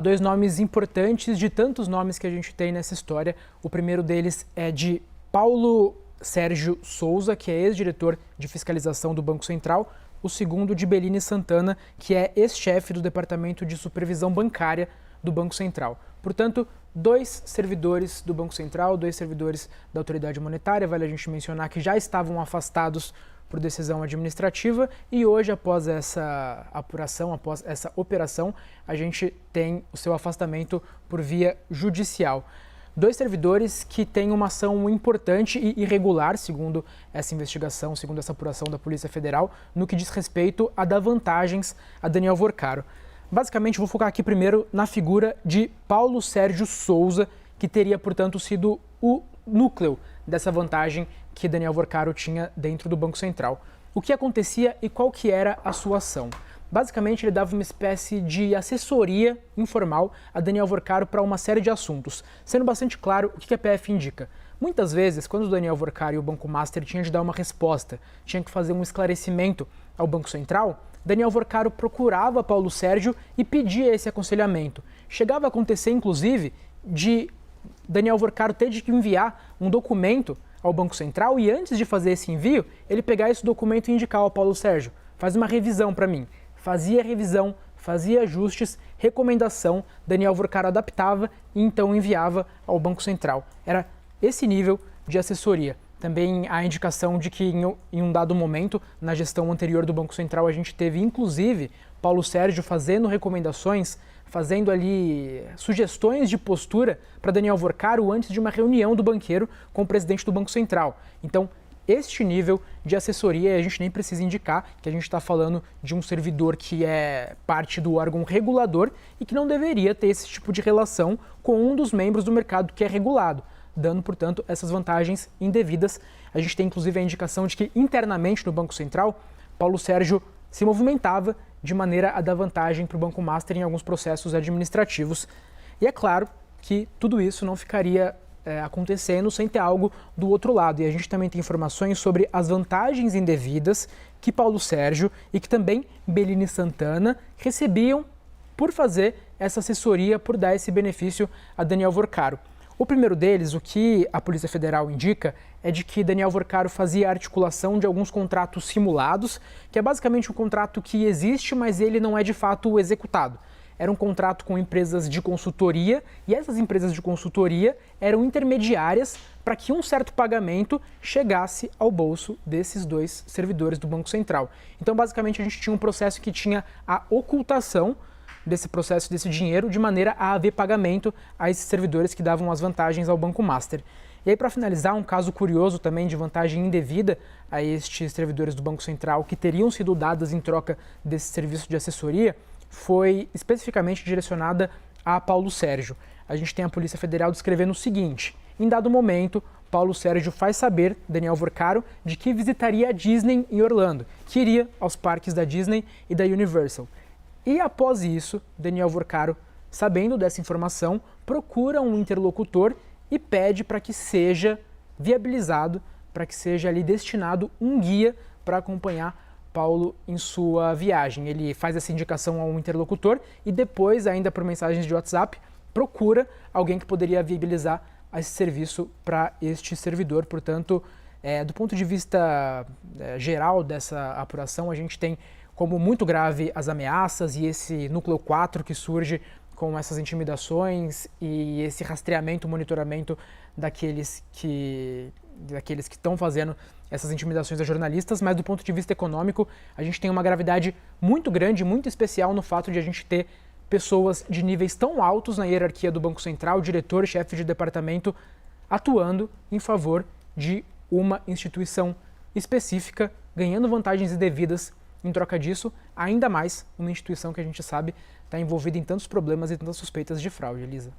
Dois nomes importantes de tantos nomes que a gente tem nessa história. O primeiro deles é de Paulo Sérgio Souza, que é ex-diretor de fiscalização do Banco Central. O segundo de Belini Santana, que é ex-chefe do Departamento de Supervisão Bancária do Banco Central. Portanto, dois servidores do Banco Central, dois servidores da autoridade monetária, vale a gente mencionar que já estavam afastados por decisão administrativa e hoje, após essa apuração, após essa operação, a gente tem o seu afastamento por via judicial. Dois servidores que têm uma ação importante e irregular, segundo essa investigação, segundo essa apuração da Polícia Federal, no que diz respeito a dar vantagens a Daniel Vorcaro. Basicamente, vou focar aqui primeiro na figura de Paulo Sérgio Souza, que teria, portanto, sido o núcleo dessa vantagem que Daniel Vorcaro tinha dentro do Banco Central. O que acontecia e qual que era a sua ação? Basicamente, ele dava uma espécie de assessoria informal a Daniel Vorcaro para uma série de assuntos, sendo bastante claro o que a PF indica. Muitas vezes, quando o Daniel Vorcaro e o Banco Master tinham de dar uma resposta, tinham que fazer um esclarecimento ao Banco Central, Daniel Vorcaro procurava Paulo Sérgio e pedia esse aconselhamento. Chegava a acontecer, inclusive, de Daniel Vorcaro ter de enviar um documento ao Banco Central e antes de fazer esse envio, ele pegar esse documento e indicar ao Paulo Sérgio, faz uma revisão para mim. Fazia revisão, fazia ajustes, recomendação, Daniel Vorcaro adaptava e então enviava ao Banco Central. Era esse nível de assessoria. Também há indicação de que em um dado momento, na gestão anterior do Banco Central, a gente teve inclusive Paulo Sérgio fazendo recomendações, fazendo ali sugestões de postura para Daniel Vorcaro antes de uma reunião do banqueiro com o presidente do Banco Central. Então, este nível de assessoria, a gente nem precisa indicar que a gente está falando de um servidor que é parte do órgão regulador e que não deveria ter esse tipo de relação com um dos membros do mercado que é regulado, dando, portanto, essas vantagens indevidas. A gente tem, inclusive, a indicação de que internamente no Banco Central, Paulo Sérgio se movimentava de maneira a dar vantagem para o Banco Master em alguns processos administrativos. E é claro que tudo isso não ficaria acontecendo sem ter algo do outro lado. E a gente também tem informações sobre as vantagens indevidas que Paulo Sérgio e que também Belini Santana recebiam por fazer essa assessoria, por dar esse benefício a Daniel Vorcaro. O primeiro deles, o que a Polícia Federal indica, é de que Daniel Vorcaro fazia a articulação de alguns contratos simulados, que é basicamente um contrato que existe, mas ele não é de fato executado. Era um contrato com empresas de consultoria e essas empresas de consultoria eram intermediárias para que um certo pagamento chegasse ao bolso desses dois servidores do Banco Central. Então, basicamente, a gente tinha um processo que tinha a ocultação desse processo, desse dinheiro, de maneira a haver pagamento a esses servidores que davam as vantagens ao Banco Master. E aí, para finalizar, um caso curioso também de vantagem indevida a estes servidores do Banco Central que teriam sido dadas em troca desse serviço de assessoria foi especificamente direcionada a Paulo Sérgio. A gente tem a Polícia Federal descrevendo o seguinte: em dado momento, Paulo Sérgio faz saber, Daniel Vorcaro, de que visitaria a Disney em Orlando, que iria aos parques da Disney e da Universal. E após isso, Daniel Vorcaro, sabendo dessa informação, procura um interlocutor e pede para que seja viabilizado, para que seja ali destinado um guia para acompanhar Paulo em sua viagem. Ele faz essa indicação ao interlocutor e depois, ainda por mensagens de WhatsApp, procura alguém que poderia viabilizar esse serviço para este servidor. Portanto, do ponto de vista geral dessa apuração, a gente tem como muito grave as ameaças e esse núcleo 4 que surge com essas intimidações e esse rastreamento, monitoramento daqueles que estão fazendo essas intimidações a jornalistas, mas do ponto de vista econômico, a gente tem uma gravidade muito grande, muito especial no fato de a gente ter pessoas de níveis tão altos na hierarquia do Banco Central, diretor, chefe de departamento, atuando em favor de uma instituição específica, ganhando vantagens indevidas em troca disso, ainda mais uma instituição que a gente sabe está envolvida em tantos problemas e tantas suspeitas de fraude, Elisa.